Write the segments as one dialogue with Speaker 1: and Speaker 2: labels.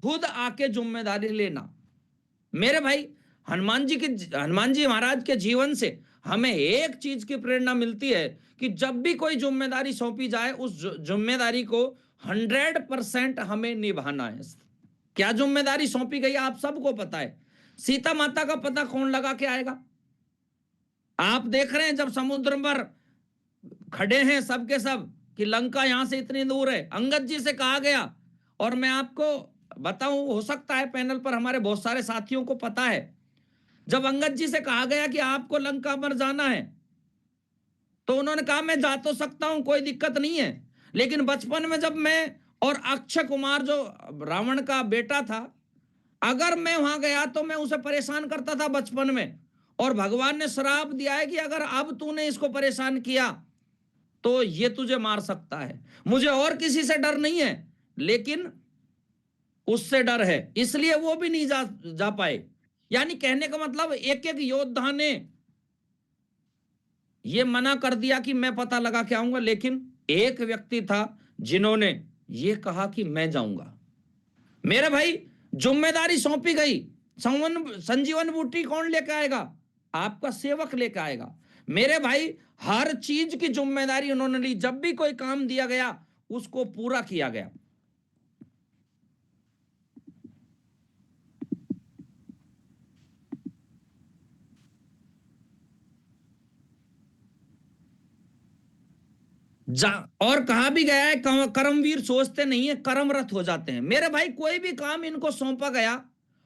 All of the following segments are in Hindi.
Speaker 1: खुद आके जिम्मेदारी लेना। मेरे भाई, हनुमान जी महाराज के जीवन से हमें एक चीज की प्रेरणा मिलती है कि जब भी कोई जिम्मेदारी सौंपी जाए उस जिम्मेदारी को 100% हमें निभाना है। क्या जिम्मेदारी सौंपी गई आप सबको पता है। सीता माता का पता कौन लगा के आएगा। आप देख रहे हैं जब समुद्र पर खड़े हैं सबके सब कि लंका यहां से इतनी दूर है, अंगद जी से कहा गया, और मैं आपको बताऊं, हो सकता है पैनल पर हमारे बहुत सारे साथियों को पता है, जब अंगद जी से कहा गया कि आपको लंका पर जाना है तो उन्होंने कहा मैं जा तो सकता हूं, कोई दिक्कत नहीं है, लेकिन बचपन में जब मैं और अक्षय कुमार जो रावण का बेटा था, अगर मैं वहां गया तो मैं उसे परेशान करता था बचपन में, और भगवान ने श्राप दिया है कि अगर अब तूने इसको परेशान किया तो ये तुझे मार सकता है। मुझे और किसी से डर नहीं है, लेकिन उससे डर है, इसलिए वो भी नहीं जा पाए। यानी कहने का मतलब एक एक योद्धा ने ये मना कर दिया कि मैं पता लगा के आऊंगा, लेकिन एक व्यक्ति था जिन्होंने ये कहा कि मैं जाऊंगा। मेरे भाई, जिम्मेदारी सौंपी गई, संजीवन बूटी कौन लेकर आएगा? आपका सेवक लेकर आएगा। मेरे भाई, हर चीज की जिम्मेदारी उन्होंने ली, जब भी कोई काम दिया गया उसको पूरा किया गया। और कहा भी गया है कर्मवीर सोचते नहीं है, कर्मरत हो जाते हैं। मेरे भाई, कोई भी काम इनको सौंपा गया,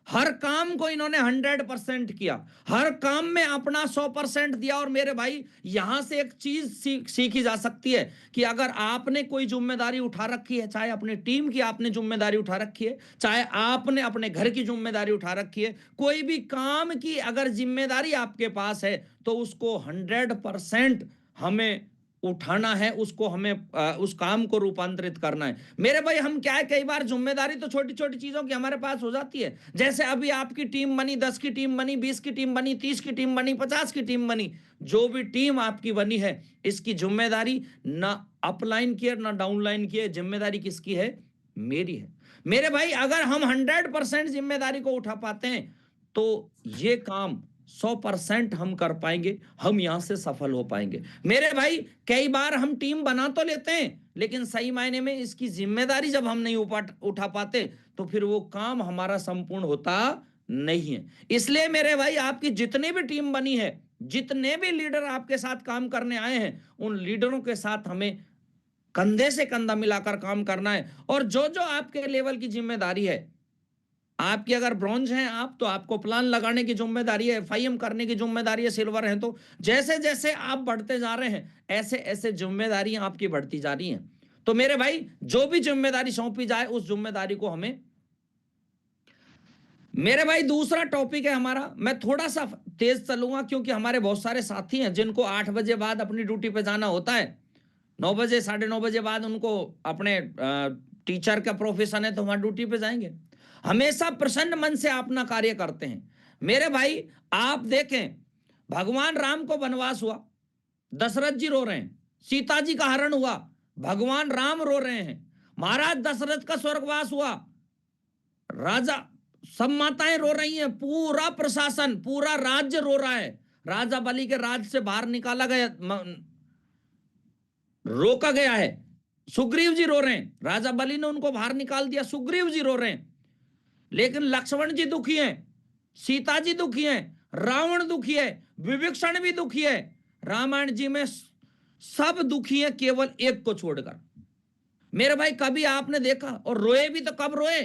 Speaker 1: हर काम को इन्होंने 100% किया, हर काम में अपना 100% दिया। और मेरे भाई, यहां से एक चीज सीखी जा सकती है कि अगर आपने कोई जिम्मेदारी उठा रखी है, चाहे अपने टीम की आपने जिम्मेदारी उठा रखी है, चाहे आपने अपने घर की जिम्मेदारी उठा रखी है, कोई भी काम की अगर जिम्मेदारी आपके पास है तो उसको 100% हमें उठाना है, उसको हमें उस काम को रूपांतरित करना है। मेरे भाई, हम क्या है, कई बार जिम्मेदारी तो छोटी छोटी चीजों की हमारे पास हो जाती है, जैसे अभी आपकी टीम बनी, 10 की टीम बनी, 20 की टीम बनी, 30 की टीम बनी, 50 की टीम बनी, जो भी टीम आपकी बनी है, इसकी जिम्मेदारी ना अपलाइन की है ना डाउनलाइन की है, जिम्मेदारी किसकी है? मेरी है। मेरे भाई, अगर हम 100% जिम्मेदारी को उठा पाते हैं तो ये काम 100% हम कर पाएंगे, हम यहां से सफल हो पाएंगे। मेरे भाई, कई बार हम टीम बना तो लेते हैं, लेकिन सही मायने में इसकी जिम्मेदारी जब हम नहीं उठा पाते तो फिर वो काम हमारा संपूर्ण होता नहीं है। इसलिए मेरे भाई, आपकी जितनी भी टीम बनी है, जितने भी लीडर आपके साथ काम करने आए हैं, उन लीडरों के साथ हमें कंधे से कंधा मिलाकर काम करना है। और जो जो आपके लेवल की जिम्मेदारी है, आपकी अगर ब्रॉन्ज हैं आप, तो आपको प्लान लगाने की जिम्मेदारी है, एफआईएम करने की जिम्मेदारी है। सिल्वर है तो जैसे जैसे आप बढ़ते जा रहे हैं, ऐसे ऐसे जिम्मेदारियां आपकी बढ़ती जा रही हैं। तो मेरे भाई, जो भी जिम्मेदारी सौंपी जाए उस जिम्मेदारी को हमें। मेरे भाई, दूसरा टॉपिक है हमारा, मैं थोड़ा सा तेज चलूंगा क्योंकि हमारे बहुत सारे साथी हैं जिनको 8 बजे बाद अपनी ड्यूटी पे जाना होता है। 9 बजे, 9:30 बजे बाद उनको अपने टीचर का प्रोफेशन है तो वहां ड्यूटी पे जाएंगे। हमेशा प्रसन्न मन से अपना कार्य करते हैं। मेरे भाई, आप देखें, भगवान राम को वनवास हुआ, दशरथ जी रो रहे हैं। सीता जी का हरण हुआ, भगवान राम रो रहे हैं। महाराज दशरथ का स्वर्गवास हुआ, राजा, सब माताएं रो रही हैं, पूरा प्रशासन, पूरा राज्य रो रहा है। राजा बलि के राज से बाहर निकाला गया, रोका गया है। सुग्रीव जी रो रहे हैं, राजा बलि ने उनको बाहर निकाल दिया, सुग्रीव जी रो रहे हैं। लेकिन लक्ष्मण जी दुखी हैं, सीता जी दुखी हैं, रावण दुखी है, विभीषण भी दुखी है। रामायण जी में सब दुखी हैं केवल एक को छोड़कर। मेरे भाई, कभी आपने देखा, और रोए भी तो कब रोए?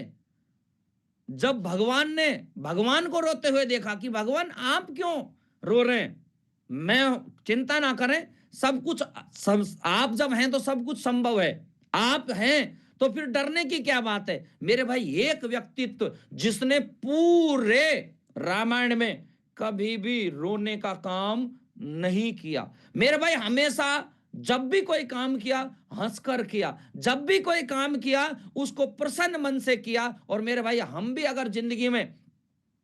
Speaker 1: जब भगवान ने भगवान को रोते हुए देखा कि भगवान आप क्यों रो रहे हैं, मैं, चिंता ना करें, सब कुछ, सब आप जब हैं तो सब कुछ संभव है, आप हैं तो फिर डरने की क्या बात है। मेरे भाई, एक व्यक्तित्व जिसने पूरे रामायण में कभी भी रोने का काम नहीं किया। मेरे भाई, हमेशा जब भी कोई काम किया हंसकर किया, जब भी कोई काम किया उसको प्रसन्न मन से किया। और मेरे भाई, हम भी अगर जिंदगी में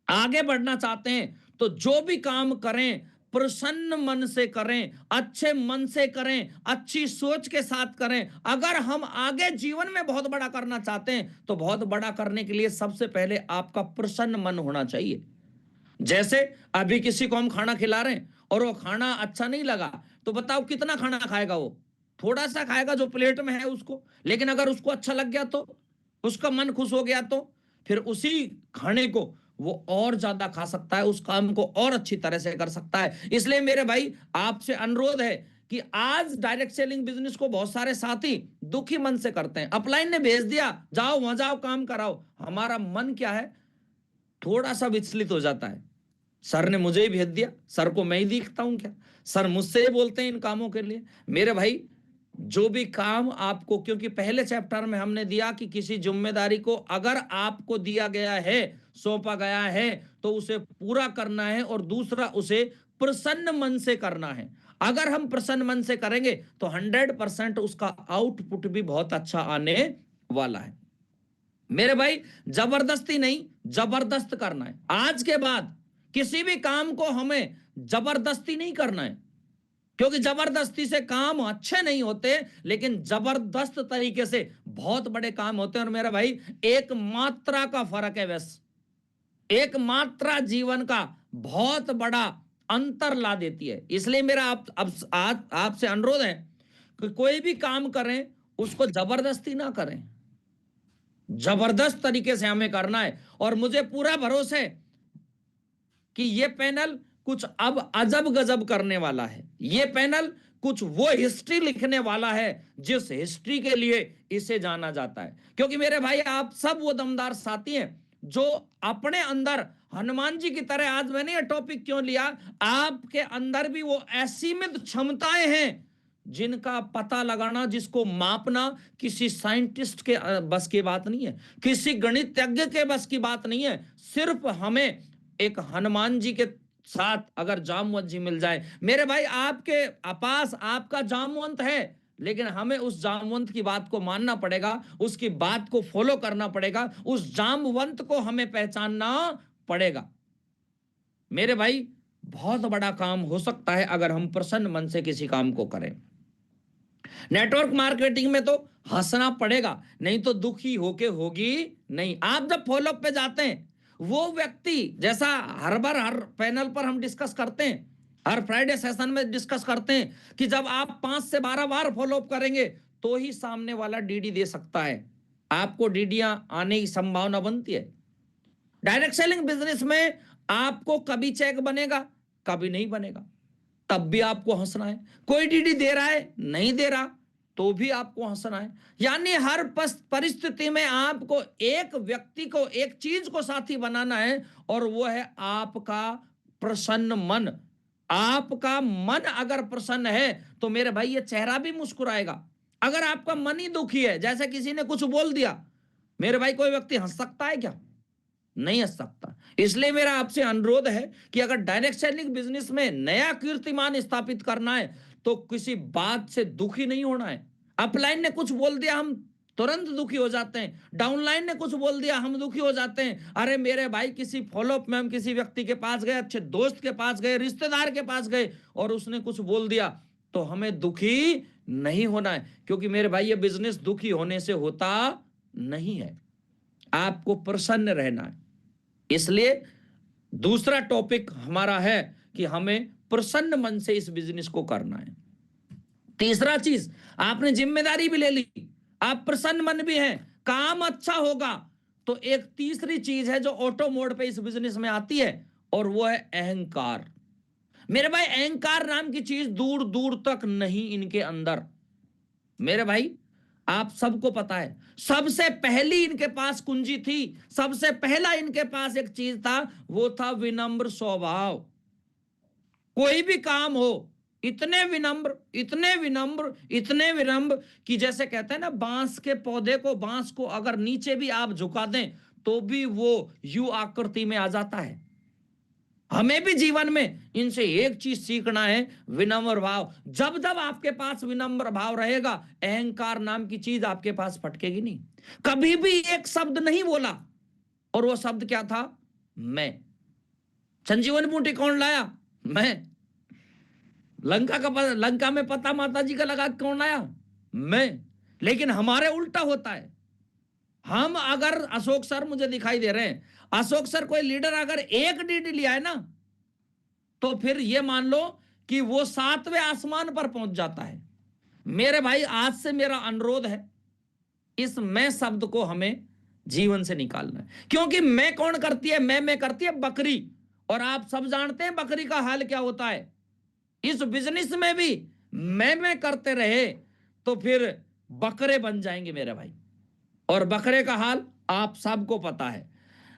Speaker 1: आगे बढ़ना चाहते हैं तो जो भी काम करें प्रसन्न मन से करें, अच्छे मन से करें, अच्छी सोच के साथ करें। अगर हम आगे जीवन में बहुत बड़ा करना चाहते हैं तो बहुत बड़ा करने के लिए सबसे पहले आपका प्रसन्न मन होना चाहिए। जैसे अभी किसी को हम खाना खिला रहे हैं और वो खाना अच्छा नहीं लगा, तो बताओ कितना खाना खाएगा? वो थोड़ा सा खाएगा जो प्लेट में है उसको। लेकिन अगर उसको अच्छा लग गया, तो उसका मन खुश हो गया, तो फिर उसी खाने को वो और ज्यादा खा सकता है, उस काम को और अच्छी तरह से कर सकता है। इसलिए मेरे भाई आपसे अनुरोध है कि आज डायरेक्ट सेलिंग बिजनेस को बहुत सारे साथी दुखी मन से करते हैं। अपलाइन ने भेज दिया, जाओ वहां जाओ काम कराओ। हमारा मन क्या है, थोड़ा सा विचलित हो जाता है। सर ने मुझे ही भेज दिया, सर को मैं ही दिखता हूं क्या? सर मुझसे ही बोलते हैं इन कामों के लिए। मेरे भाई जो भी काम आपको, क्योंकि पहले चैप्टर में हमने दिया कि किसी जिम्मेदारी को अगर आपको दिया गया है, सौंपा गया है, तो उसे पूरा करना है, और दूसरा उसे प्रसन्न मन से करना है। अगर हम प्रसन्न मन से करेंगे तो 100% उसका आउटपुट भी बहुत अच्छा आने वाला है। मेरे भाई जबरदस्ती नहीं, जबरदस्त करना है। आज के बाद किसी भी काम को हमें जबरदस्ती नहीं करना है, क्योंकि जबरदस्ती से काम अच्छे नहीं होते, लेकिन जबरदस्त तरीके से बहुत बड़े काम होते हैं। और मेरा भाई एक मात्रा का फर्क है, बस एक मात्रा जीवन का बहुत बड़ा अंतर ला देती है। इसलिए मेरा आज आपसे अनुरोध है कि कोई भी काम करें उसको जबरदस्ती ना करें, जबरदस्त तरीके से हमें करना है। और मुझे पूरा भरोसा है कि ये पैनल कुछ अब अजब गजब करने वाला है। ये पैनल कुछ वो हिस्ट्री लिखने वाला है जिस हिस्ट्री के लिए इसे जाना जाता है। क्योंकि मेरे भाई आप सब वो दमदार साथी हैं जो अपने अंदर हनुमान जी की तरह, आज मैंने ये टॉपिक क्यों लिया, आपके अंदर भी वो असीमित क्षमताएं हैं जिनका पता लगाना, जिसको मापना किसी साइंटिस्ट के बस की बात नहीं है, किसी गणितज्ञ के बस की बात नहीं है। सिर्फ हमें एक हनुमान जी के साथ अगर जामवंत जी मिल जाए, मेरे भाई आपके पास आपका जामवंत है, लेकिन हमें उस जामवंत की बात को मानना पड़ेगा, उसकी बात को फॉलो करना पड़ेगा, उस जामवंत को हमें पहचानना पड़ेगा। मेरे भाई बहुत बड़ा काम हो सकता है अगर हम प्रसन्न मन से किसी काम को करें। नेटवर्क मार्केटिंग में तो हंसना पड़ेगा, नहीं तो दुखी होके होगी नहीं। आप जब फॉलोअप पे जाते हैं, वो व्यक्ति, जैसा हर बार हर पैनल पर हम डिस्कस करते हैं, हर फ्राइडे सेशन में डिस्कस करते हैं कि जब आप 5 से 12 बार फॉलोअप करेंगे तो ही सामने वाला डीडी दे सकता है। आपको डीडियां आने की संभावना बनती है। डायरेक्ट सेलिंग बिजनेस में आपको कभी चेक बनेगा, कभी नहीं बनेगा, तब भी आपको हंसना है। कोई डीडी दे रहा है, नहीं दे रहा, तो भी आपको हंसना है। यानी हर परिस्थिति में आपको एक व्यक्ति को, एक चीज को साथी बनाना है, और वो है आपका प्रसन्न मन। आपका मन अगर प्रसन्न है तो मेरे भाई ये चेहरा भी मुस्कुराएगा। अगर आपका मन ही दुखी है, जैसे किसी ने कुछ बोल दिया, मेरे भाई कोई व्यक्ति हंस सकता है क्या? नहीं हंस सकता। इसलिए मेरा आपसे अनुरोध है कि अगर डायरेक्ट सेलिंग बिजनेस में नया कीर्तिमान स्थापित करना है तो किसी बात से दुखी नहीं होना है। अपलाइन ने कुछ बोल दिया, हम तुरंत दुखी हो जाते हैं। डाउनलाइन ने कुछ बोल दिया, हम दुखी हो जाते हैं। अरे मेरे भाई किसी फॉलोअप में हम किसी व्यक्ति के पास गए, अच्छे दोस्त के पास गए, रिश्तेदार के पास गए, और उसने कुछ बोल दिया, तो हमें दुखी नहीं होना है, क्योंकि मेरे भाई ये बिजनेस दुखी होने से होता नहीं है। आपको प्रसन्न रहना है। इसलिए दूसरा टॉपिक हमारा है कि हमें प्रसन्न मन से इस बिजनेस को करना है। तीसरा चीज, आपने जिम्मेदारी भी ले ली, आप प्रसन्न मन भी हैं, काम अच्छा होगा, तो एक तीसरी चीज है जो ऑटो मोड पे इस बिजनेस में आती है, और वो है अहंकार। मेरे भाई अहंकार नाम की चीज दूर दूर तक नहीं इनके अंदर। मेरे भाई आप सबको पता है, सबसे पहली इनके पास कुंजी थी, सबसे पहला इनके पास एक चीज था, वो था विनम्र स्वभाव। कोई भी काम हो, इतने विनम्र, इतने विनम्र, इतने विनम्र कि जैसे कहते हैं ना, बांस के पौधे को, बांस को अगर नीचे भी आप झुका दें तो भी वो यू आकृति में आ जाता है। हमें भी जीवन में इनसे एक चीज सीखना है, विनम्र भाव। जब जब आपके पास विनम्र भाव रहेगा, अहंकार नाम की चीज आपके पास फटकेगी नहीं। कभी भी एक शब्द नहीं बोला, और वो शब्द क्या था? मैं। संजीवन बूटी कौन लाया? मैं। लंका में पता माता जी का लगा के कौन आया? मैं। लेकिन हमारे उल्टा होता है। हम अगर अशोक सर मुझे दिखाई दे रहे हैं, अशोक सर कोई लीडर अगर एक डीडी लिया है ना, तो फिर ये मान लो कि वो 7वें आसमान पर पहुंच जाता है। मेरे भाई आज से मेरा अनुरोध है, इस मैं शब्द को हमें जीवन से निकालना है। क्योंकि मैं कौन करती है? मैं करती है बकरी। और आप सब जानते हैं बकरी का हाल क्या होता है। इस बिजनेस में भी मैं करते रहे तो फिर बकरे बन जाएंगे मेरे भाई। और बकरे का हाल आप सबको पता है।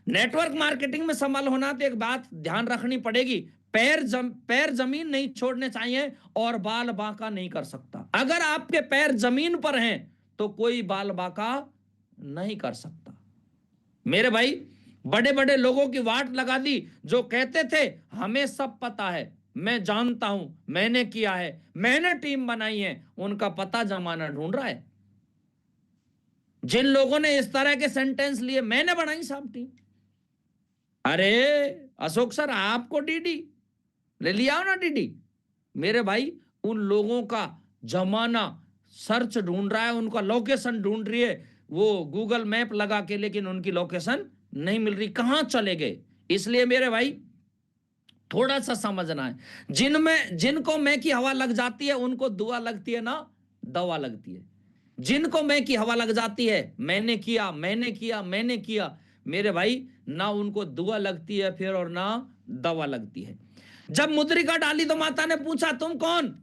Speaker 1: नेटवर्क मार्केटिंग में संभल होना तो एक बात ध्यान रखनी पड़ेगी, पैर जमीन नहीं छोड़ने चाहिए और बाल बांका नहीं कर सकता। अगर आपके पैर जमीन पर हैं तो कोई बाल बांका नहीं कर सकता। मेरे भाई बड़े बड़े लोगों की वाट लगा दी जो कहते थे हमें सब पता है, मैं जानता हूं, मैंने किया है, मैंने टीम बनाई है, उनका पता जमाना ढूंढ रहा है। जिन लोगों ने इस तरह के सेंटेंस लिए, मैंने बनाई सब टीम। अरे अशोक सर आपको डीडी ले लिया ना डीडी। मेरे भाई उन लोगों का जमाना सर्च ढूंढ रहा है, उनका लोकेशन ढूंढ रही है वो गूगल मैप लगा के, लेकिन उनकी लोकेशन नहीं मिल रही, कहां चले गए। इसलिए मेरे भाई थोड़ा सा समझना है, जिनको मैं की हवा लग जाती है उनको दुआ लगती है ना दवा लगती है। जिनको मैं की हवा लग जाती है, मैंने किया मैंने किया मैंने किया, मेरे भाई ना उनको दुआ लगती है फिर और ना दवा लगती है। जब मुद्रिका डाली तो माता ने पूछा तुम कौन?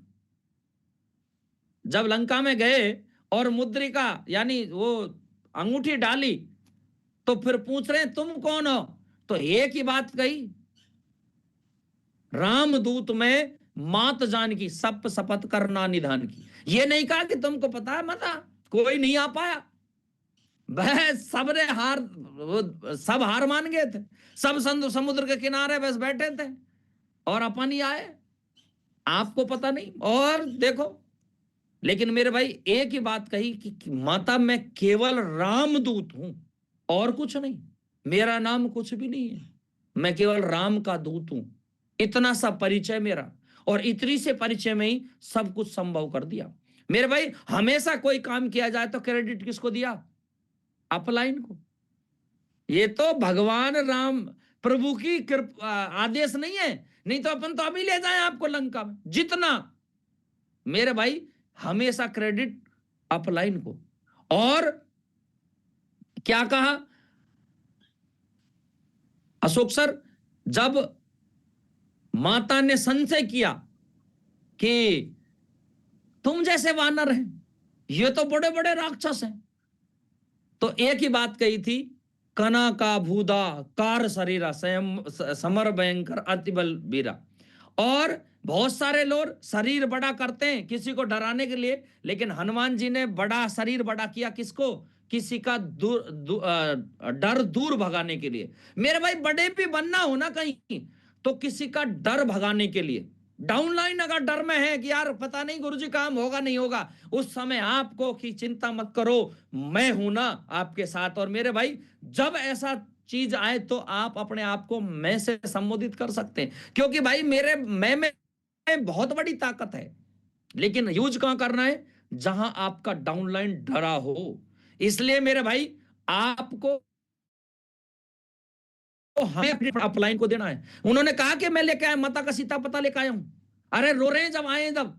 Speaker 1: जब लंका में गए और मुद्रिका यानी वो अंगूठी डाली तो फिर पूछ रहे तुम कौन हो? तो एक ही बात कही, रामदूत में मात जान की सप शपथ करना निधान की। ये नहीं कहा कि तुमको पता है मता, कोई नहीं आ पाया। वह सबने सब हार मान गए थे, सब समुद्र के किनारे बस बैठे थे और अपन ही आए, आपको पता नहीं। और देखो, लेकिन मेरे भाई एक ही बात कही कि माता मैं केवल रामदूत हूं और कुछ नहीं, मेरा नाम कुछ भी नहीं है, मैं केवल राम का दूत हूं। इतना सा परिचय मेरा, और इतनी से परिचय में ही सब कुछ संभव कर दिया। मेरे भाई हमेशा कोई काम किया जाए तो क्रेडिट किसको दिया? अपलाइन को। ये तो भगवान राम प्रभु की कृपा आदेश नहीं है, नहीं तो अपन तो अभी ले जाए आपको लंका में। जितना मेरे भाई हमेशा क्रेडिट अपलाइन को। और क्या कहा अशोक सर, जब माता ने संशय किया कि तुम जैसे वानर हैं, ये तो बड़े बड़े राक्षस हैं, तो एक ही बात कही थी, कना का भूदा कार शरीरा समर भयंकर अतिबल बीरा। और बहुत सारे लोग शरीर बड़ा करते हैं किसी को डराने के लिए, लेकिन हनुमान जी ने बड़ा शरीर बड़ा किया किसको? किसी का डर दूर भगाने के लिए। मेरे भाई बड़े भी बनना हो ना कहीं तो किसी का डर भगाने के लिए। डाउनलाइन अगर डर में है कि यार पता नहीं गुरुजी काम होगा नहीं होगा, उस समय आपको कि चिंता मत करो, मैं हूं ना आपके साथ। और मेरे भाई जब ऐसा चीज आए तो आप अपने आप को मैं से संबोधित कर सकते हैं, क्योंकि भाई मेरे मैं में बहुत बड़ी ताकत है। लेकिन यूज कहां करना है? जहां आपका डाउनलाइन डरा हो। इसलिए मेरे भाई आपको हमें अपनी अपलाइन को देना है। उन्होंने कहा कि मैं लेके आया माता का सीता पता लेके आया हूं। अरे रो रहे हैं जब आए, जब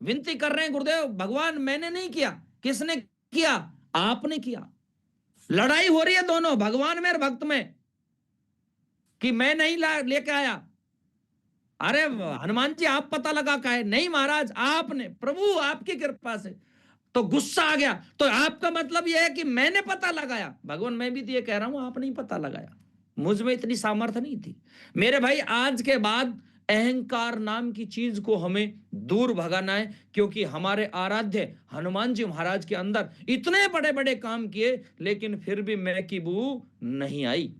Speaker 1: विनती कर रहे हैं गुरुदेव भगवान मैंने नहीं किया, किसने किया? आपने किया। लड़ाई हो रही है दोनों भगवान में और भक्त में कि मैं नहीं लेके आया। अरे हनुमान जी आप पता लगा का है? नहीं महाराज आपने, प्रभु आपकी कृपा से। तो गुस्सा आ गया, तो आपका मतलब यह है कि मैंने पता लगाया? भगवान मैं भी तो ये कह रहा हूं आपने ही पता लगाया, मुझ में इतनी सामर्थ्य नहीं थी। मेरे भाई आज के बाद अहंकार नाम की चीज को हमें दूर भगाना है, क्योंकि हमारे आराध्य हनुमान जी महाराज के अंदर इतने बड़े बड़े काम किए, लेकिन फिर भी मैं की बू नहीं आई।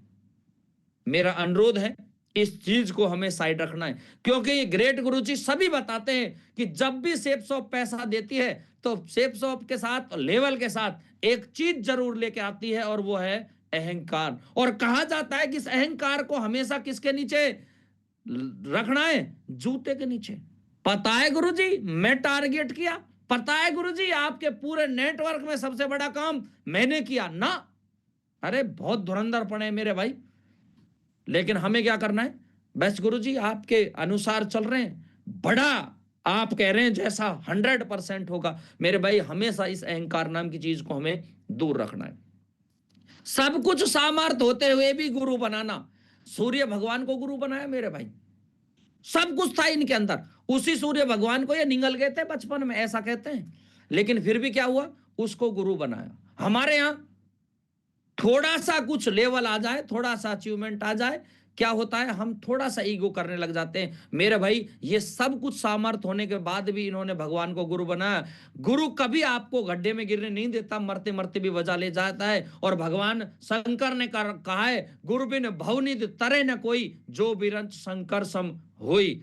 Speaker 1: मेरा अनुरोध है इस चीज को हमें साइड रखना है, क्योंकि ग्रेट गुरुजी सभी बताते हैं कि जब भी सेप शॉप पैसा देती है तो सेप शॉप के साथ लेवल के साथ एक चीज जरूर लेके आती है, और वो है अहंकार। और कहा जाता है कि इस अहंकार को हमेशा किसके नीचे रखना है? जूते के नीचे। पता है गुरुजी मैं टारगेट किया, पता है गुरुजी आपके पूरे नेटवर्क में सबसे बड़ा काम मैंने किया ना। अरे बहुत धुरंधर पड़े मेरे भाई। लेकिन हमें क्या करना है, बस गुरुजी आपके अनुसार चल रहे हैं, बड़ा आप कह रहे हैं जैसा 100% होगा। मेरे भाई हमेशा इस अहंकार नाम की चीज को हमें दूर रखना है। सब कुछ सामर्थ होते हुए भी गुरु बनाना, सूर्य भगवान को गुरु बनाया मेरे भाई, सब कुछ था इनके अंदर, उसी सूर्य भगवान को ये निगल गए थे बचपन में ऐसा कहते हैं, लेकिन फिर भी क्या हुआ, उसको गुरु बनाया। हमारे यहां थोड़ा सा कुछ लेवल आ जाए, थोड़ा सा अचीवमेंट आ जाए, क्या होता है, हम थोड़ा सा ईगो करने लग जाते हैं। मेरे भाई ये सब कुछ सामर्थ होने के बाद भी इन्होंने भगवान को गुरु बनाया। गुरु कभी आपको गड्ढे में गिरने नहीं देता, मरते मरते भी बजा ले जाता है। और भगवान शंकर ने कहा है, गुरु बिन भवनिधि तरे न कोई, जो बिरंच शंकर सम होई,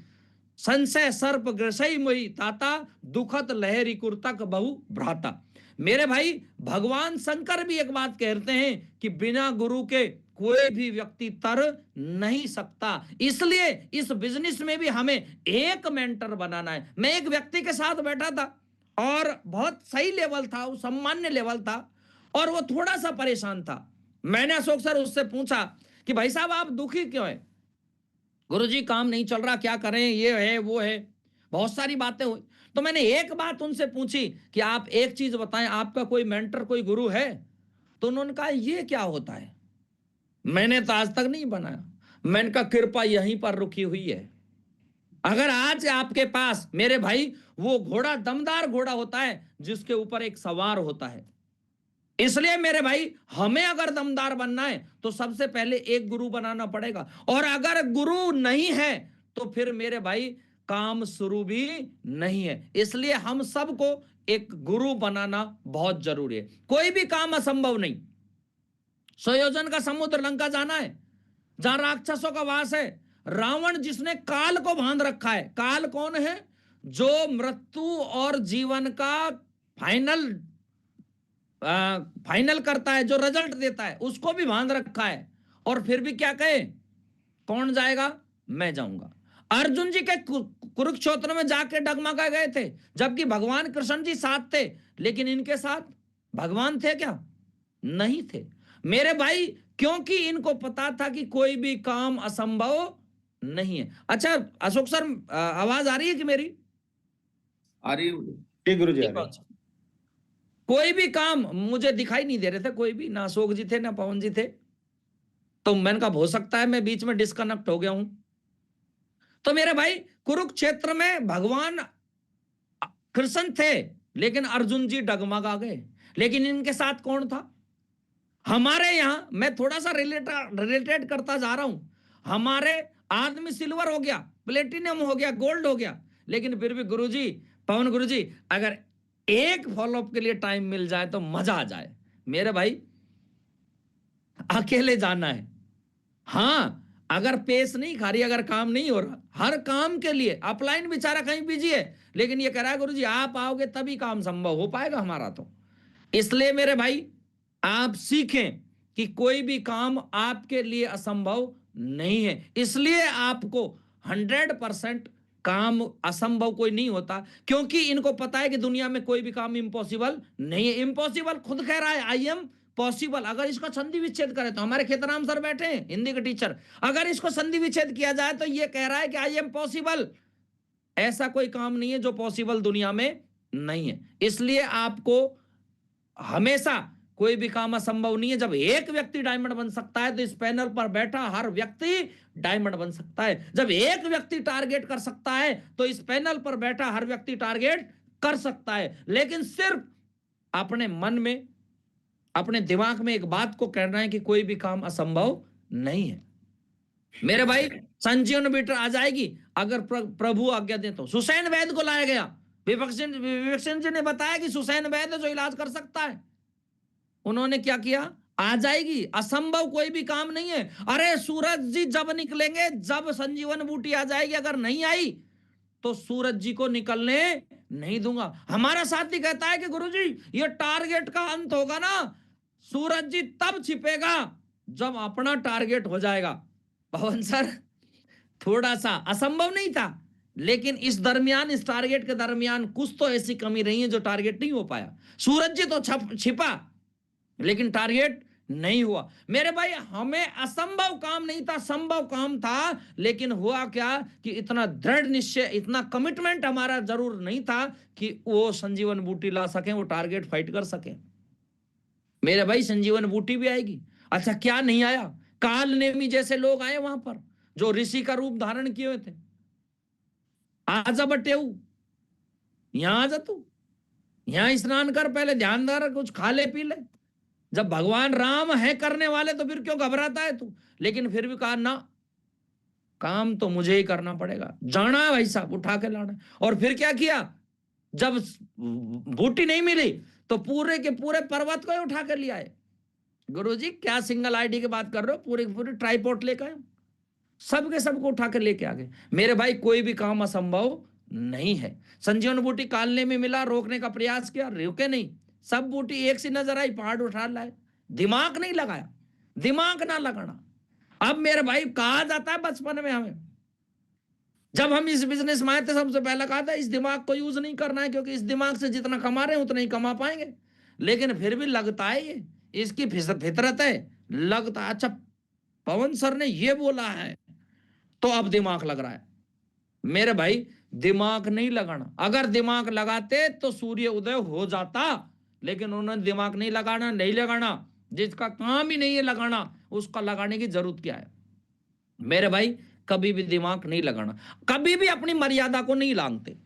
Speaker 1: संशय सर्प ग्रसई मोई ताता, दुखत लहरी कुर्तक बहु भ्राता। मेरे भाई भगवान शंकर भी एक बात कहते हैं कि बिना गुरु के कोई भी व्यक्ति तर नहीं सकता। इसलिए इस बिजनेस में भी हमें एक मेंटर बनाना है। मैं एक व्यक्ति के साथ बैठा था और बहुत सही लेवल था, वो सामान्य लेवल था, और वो थोड़ा सा परेशान था। मैंने अशोक सर उससे पूछा कि भाई साहब आप दुखी क्यों है? गुरुजी काम नहीं चल रहा, क्या करें, ये है वो है, बहुत सारी बातें हुई। तो मैंने एक बात उनसे पूछी कि आप एक चीज बताएं, आपका कोई मेंटर कोई गुरु है? तो उन्होंने कहा ये क्या होता है, मैंने तो आज तक नहीं बनाया। मैंने कहा कृपा यहीं पर रुकी हुई है। अगर आज आपके पास मेरे भाई वो घोड़ा दमदार घोड़ा होता है जिसके ऊपर एक सवार होता है। इसलिए मेरे भाई हमें अगर दमदार बनना है तो सबसे पहले एक गुरु बनाना पड़ेगा, और अगर गुरु नहीं है तो फिर मेरे भाई काम शुरू भी नहीं है। इसलिए हम सबको एक गुरु बनाना बहुत जरूरी है। कोई भी काम असंभव नहीं। सुयोजन का समुद्र लंका जाना है, जहां राक्षसों का वास है, रावण जिसने काल को बांध रखा है। काल कौन है? जो मृत्यु और जीवन का फाइनल फाइनल करता है, जो रिजल्ट देता है, उसको भी बांध रखा है। और फिर भी क्या कहे, कौन जाएगा? मैं जाऊंगा। अर्जुन जी के कुरुक्षेत्र में जाके डगमगा गए थे, जबकि भगवान कृष्ण जी साथ थे, लेकिन इनके साथ भगवान थे क्या? नहीं थे मेरे भाई, क्योंकि इनको पता था कि कोई भी काम असंभव नहीं है। अच्छा अशोक सर, आवाज आ रही है कि मेरी?
Speaker 2: आ रही
Speaker 3: है गुरु जी?
Speaker 1: कोई भी काम मुझे दिखाई नहीं दे रहे थे, कोई भी, ना अशोक जी थे ना पवन जी थे। तो मैंने कहा हो सकता है मैं बीच में डिस्कनेक्ट हो गया हूं। तो मेरे भाई कुरुक्षेत्र में भगवान कृष्ण थे, लेकिन अर्जुन जी डगमगा गए। लेकिन इनके साथ कौन था? हमारे यहां मैं थोड़ा सा रिलेटेड करता जा रहा हूं। हमारे आदमी सिल्वर हो गया, प्लेटिनम हो गया, गोल्ड हो गया, लेकिन फिर भी गुरुजी, पवन गुरुजी, अगर एक फॉलोअप के लिए टाइम मिल जाए तो मजा आ जाए। मेरे भाई अकेले जाना है। हां अगर पेस नहीं खा रही, अगर काम नहीं हो रहा, हर काम के लिए अपलाइन बेचारा कहीं बिजी है, लेकिन ये कह रहा है गुरुजी आप आओगे तभी काम संभव हो पाएगा हमारा। तो इसलिए मेरे भाई आप सीखें कि कोई भी काम आपके लिए असंभव नहीं है। इसलिए आपको 100% काम असंभव कोई नहीं होता, क्योंकि इनको पता है कि दुनिया में कोई भी काम इम्पॉसिबल नहीं है। इम्पॉसिबल खुद कह रहा है आई एम पॉसिबल। अगर इसको संधि विच्छेद करें तो हमारे खेतराम सर बैठे हैं हिंदी के टीचर, अगर इसको संधि विच्छेद किया जाए तो ये कह रहा है कि आई एम पॉसिबल। ऐसा कोई काम नहीं है जो पॉसिबल दुनिया में नहीं है। इसलिए आपको हमेशा कोई भी काम असंभव नहीं है। जब एक व्यक्ति डायमंड बन सकता है तो इस पैनल पर बैठा हर व्यक्ति डायमंड बन सकता है। जब एक व्यक्ति टारगेट कर सकता है तो इस पैनल पर बैठा हर व्यक्ति टारगेट कर सकता है। लेकिन सिर्फ अपने मन में, अपने दिमाग में एक बात को कहना है कि कोई भी काम असंभव नहीं है। मेरे भाई संजीवन बीटर आ जाएगी अगर प्रभु आज्ञा दे तो। सुसैन वैद्य को लाया गया, विवेक जी ने बताया कि सुसैन वैद्य जो इलाज कर सकता है, उन्होंने क्या किया, आ जाएगी। असंभव कोई भी काम नहीं है। अरे सूरज जी जब निकलेंगे, जब संजीवन बूटी आ जाएगी, अगर नहीं आई तो सूरज जी को निकलने नहीं दूंगा। हमारा साथी कहता है कि गुरुजी ये टारगेट का अंत होगा ना, सूरज जी तब छिपेगा जब अपना टारगेट हो जाएगा। पवन सर थोड़ा सा असंभव नहीं था, लेकिन इस दरमियान, इस टारगेट के दरमियान कुछ तो ऐसी कमी रही है जो टारगेट नहीं हो पाया। सूरज जी तो छिपा, लेकिन टारगेट नहीं हुआ। मेरे भाई हमें असंभव काम नहीं था, संभव काम था, लेकिन हुआ क्या कि इतना दृढ़ निश्चय, इतना कमिटमेंट हमारा जरूर नहीं था कि वो संजीवन बूटी ला सकें, वो टारगेट फाइट कर सकें। मेरे भाई संजीवन बूटी भी आएगी। अच्छा क्या नहीं आया? काल नेमी जैसे लोग आए वहां पर, जो ऋषि का रूप धारण किए हुए थे। आजा बटेऊ, यहां आ जा तू, यहां स्नान कर, पहले ध्यान धर, कुछ खा ले पी ले। जब भगवान राम है करने वाले तो फिर क्यों घबराता है तू? लेकिन फिर भी कहा ना, काम तो मुझे ही करना पड़ेगा, जाना है भाई साहब, उठा के लाना। और फिर क्या किया? जब बूटी नहीं मिली तो पूरे के पूरे पर्वत को ही उठा कर लिया है। गुरुजी क्या सिंगल आईडी की बात कर रहे हो? पूरी पूरी ट्राइपॉड लेकर आए, सबके सबको उठा कर लेके आ गए। मेरे भाई कोई भी काम असंभव नहीं है। संजीवन बूटी कालने में मिला, रोकने का प्रयास किया, रुके नहीं। सब बूटी एक सी नजर आई, पहाड़ उठा लाए। दिमाग नहीं लगाया, दिमाग ना लगाना। अब मेरे भाई कहा जाता है बचपन में हमें, जब हम इस बिजनेस में आए थे, सबसे पहला कहा था इस दिमाग को यूज नहीं करना है, क्योंकि इस दिमाग से जितना कमा रहे हैं उतना ही कमा पाएंगे। लेकिन फिर भी लगता है ये, इसकी फितरत है, लगता है। अच्छा पवन सर ने ये बोला है तो अब दिमाग लग रहा है। मेरे भाई दिमाग नहीं लगाना, अगर दिमाग लगाते तो सूर्य उदय हो जाता, लेकिन उन्होंने दिमाग नहीं लगाना, नहीं लगाना। जिसका काम ही नहीं है लगाना, उसका लगाने की जरूरत क्या है? मेरे भाई कभी भी दिमाग नहीं लगाना, कभी भी अपनी मर्यादा को नहीं लांघते।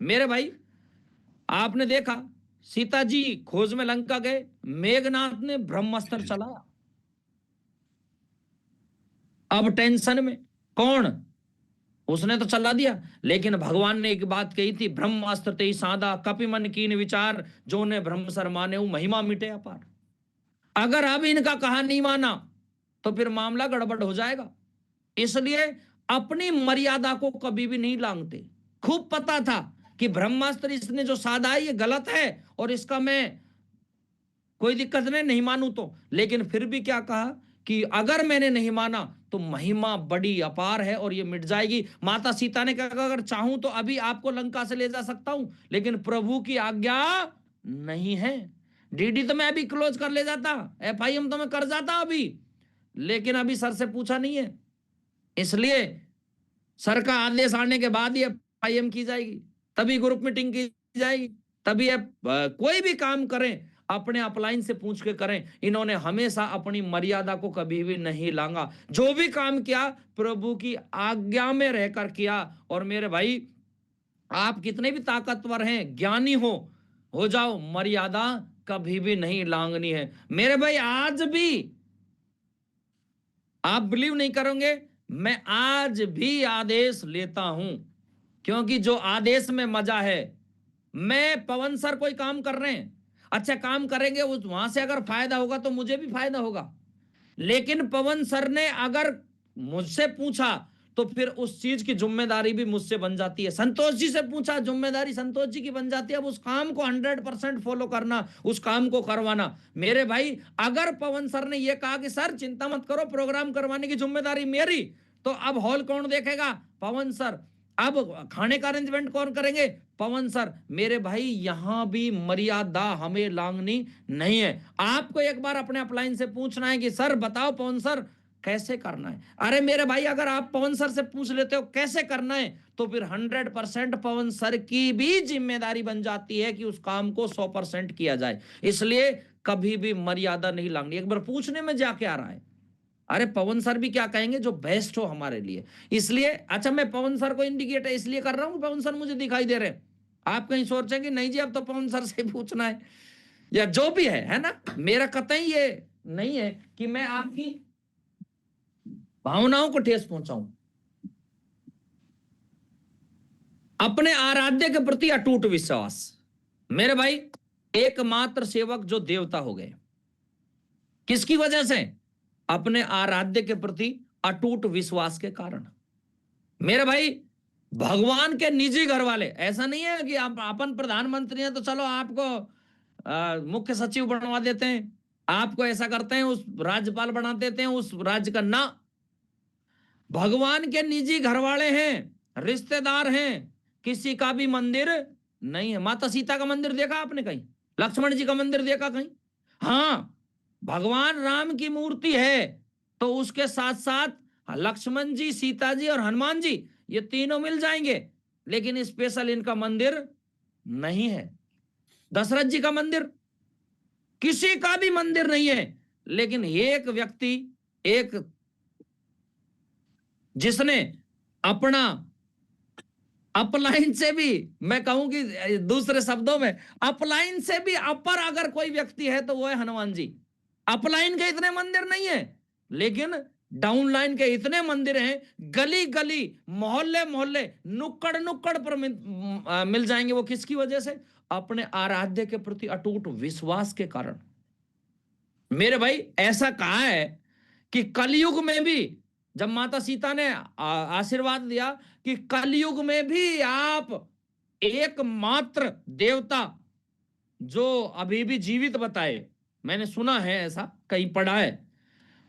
Speaker 1: मेरे भाई आपने देखा, सीता जी खोज में लंका गए, मेघनाथ ने ब्रह्मास्त्र चलाया। अब टेंशन में कौन? उसने तो चला दिया, लेकिन भगवान ने एक बात कही थी, ब्रह्मास्त्र ते सादा कपि मन कीन विचार, जो ने ब्रह्म सर माने वो महिमा मिटे अपार। अगर अब इनका कहा नहीं माना तो फिर मामला गड़बड़ हो जाएगा। इसलिए अपनी मर्यादा को कभी भी नहीं लांघते। खूब पता था कि ब्रह्मास्त्र इसने जो साधा है ये गलत है, और इसका मैं कोई दिक्कत नहीं मानू तो, लेकिन फिर भी क्या कहा कि अगर मैंने नहीं माना तो महिमा बड़ी अपार है और ये मिट जाएगी। माता सीता ने कहा अगर चाहूं तो अभी आपको लंका से ले जा सकता हूं, लेकिन प्रभु की आज्ञा नहीं है। डीडी तो मैं अभी क्लोज कर ले जाता, FIM तो मैं कर जाता अभी, लेकिन अभी सर से पूछा नहीं है, इसलिए सर का आदेश आने के बाद ही FIM की जाएगी, तभी ग्रुप मीटिंग की जाएगी, तभी कोई भी काम करें अपने अपलाइन से पूछ के करें। इन्होंने हमेशा अपनी मर्यादा को कभी भी नहीं लांगा, जो भी काम किया प्रभु की आज्ञा में रहकर किया। और मेरे भाई आप कितने भी ताकतवर हैं, ज्ञानी हो जाओ, मर्यादा कभी भी नहीं लांघनी है। मेरे भाई आज भी आप बिलीव नहीं करोगे, मैं आज भी आदेश लेता हूं, क्योंकि जो आदेश में मजा है। मैं पवन सर कोई काम कर रहे हैं, अच्छा काम करेंगे, उस वहां से अगर फायदा होगा तो मुझे भी फायदा होगा, लेकिन पवन सर ने अगर मुझसे पूछा तो फिर उस चीज की जिम्मेदारी भी मुझसे बन जाती है। संतोष जी से पूछा, जिम्मेदारी संतोष जी की बन जाती है। अब उस काम को 100% फॉलो करना, उस काम को करवाना। मेरे भाई अगर पवन सर ने यह कहा कि सर चिंता मत करो, प्रोग्राम करवाने की जिम्मेदारी मेरी, तो अब हॉल कौन देखेगा? पवन सर। अब खाने का अरेंजमेंट कौन करेंगे? पवन सर। मेरे भाई यहां भी मर्यादा हमें लांघनी नहीं है। आपको एक बार अपने अपलाइन से पूछना है कि सर बताओ पवन सर कैसे करना है। अरे मेरे भाई अगर आप पवन सर से पूछ लेते हो कैसे करना है, तो फिर 100% पवन सर की भी जिम्मेदारी बन जाती है कि उस काम को 100% किया जाए। इसलिए कभी भी मर्यादा नहीं लांघनी। एक बार पूछने में जाके आ रहा है, अरे पवन सर भी क्या कहेंगे जो बेस्ट हो हमारे लिए। इसलिए अच्छा मैं पवन सर को इंडिकेट इसलिए कर रहा हूं, पवन सर मुझे दिखाई दे रहे हैं। आप कहीं सोचेंगे नहीं जी अब तो पवन सर से पूछना है, या जो भी है ना। मेरा कतई ये नहीं है कि मैं आपकी भावनाओं को ठेस पहुंचाऊं। अपने आराध्य के प्रति अटूट विश्वास। मेरे भाई एकमात्र सेवक जो देवता हो गए, किसकी वजह से? अपने आराध्य के प्रति अटूट विश्वास के कारण। मेरे भाई भगवान के निजी घर वाले, ऐसा नहीं है कि आप अपन प्रधानमंत्री हैं तो चलो आपको मुख्य सचिव बनवा देते हैं, आपको ऐसा करते हैं, उस राज्यपाल बना देते हैं उस राज्य का। ना, भगवान के निजी घर वाले हैं, रिश्तेदार हैं, किसी का भी मंदिर नहीं है। माता सीता का मंदिर देखा आपने कहीं? लक्ष्मण जी का मंदिर देखा कहीं? हाँ, भगवान राम की मूर्ति है तो उसके साथ साथ लक्ष्मण जी, सीता जी और हनुमान जी, ये तीनों मिल जाएंगे, लेकिन स्पेशल इनका मंदिर नहीं है। दशरथ जी का मंदिर, किसी का भी मंदिर नहीं है, लेकिन एक व्यक्ति, एक जिसने अपना अपलाइन से भी, मैं कहूं कि दूसरे शब्दों में, अपलाइन से भी अपर अगर कोई व्यक्ति है तो वो है हनुमान जी। अपलाइन के इतने मंदिर नहीं है, लेकिन डाउनलाइन के इतने मंदिर हैं, गली गली, मोहल्ले मोहल्ले, नुक्कड़ नुक्कड़ पर मिल जाएंगे। वो किसकी वजह से? अपने आराध्य के प्रति अटूट विश्वास के कारण। मेरे भाई, ऐसा कहा है कि कलयुग में भी, जब माता सीता ने आशीर्वाद दिया कि कलयुग में भी आप एकमात्र देवता जो अभी भी जीवित बताए, मैंने सुना है, ऐसा कहीं पढ़ा है,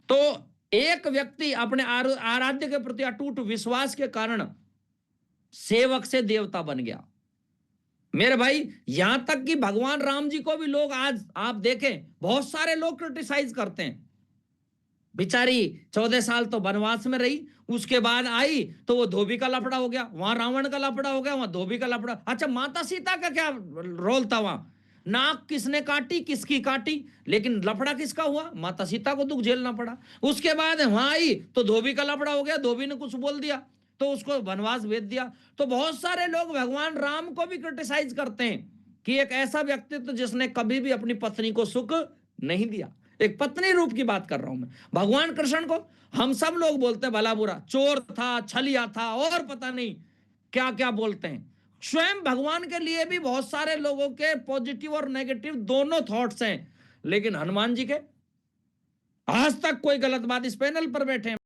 Speaker 1: तो एक व्यक्ति अपने आराध्य के प्रति अटूट विश्वास के कारण सेवक से देवता बन गया। मेरे भाई, यहां तक कि भगवान राम जी को भी लोग, आज आप देखें, बहुत सारे लोग क्रिटिसाइज करते हैं। बेचारी 14 साल तो वनवास में रही, उसके बाद आई तो वो धोबी का लफड़ा हो गया, वहां रावण का लफड़ा हो गया, वहां धोबी का लफड़ा। अच्छा, माता सीता का क्या रोल था वहां? नाक किसने काटी, किसकी काटी, लेकिन लफड़ा किसका हुआ? माता सीता को दुख झेलना पड़ा। उसके बाद वहां आई तो धोबी का लफड़ा हो गया, धोबी ने कुछ बोल दिया तो उसको वनवास भेज दिया। तो बहुत सारे लोग भगवान राम को भी क्रिटिसाइज करते हैं कि एक ऐसा व्यक्तित्व जिसने कभी भी अपनी पत्नी को सुख नहीं दिया। एक पत्नी रूप की बात कर रहा हूं मैं। भगवान कृष्ण को हम सब लोग बोलते हैं भला बुरा, चोर था, छलिया था, और पता नहीं क्या क्या बोलते हैं। स्वयं भगवान के लिए भी बहुत सारे लोगों के पॉजिटिव और नेगेटिव दोनों थॉट्स हैं, लेकिन हनुमान जी के आज तक कोई गलत बात, इस पैनल पर बैठे हैं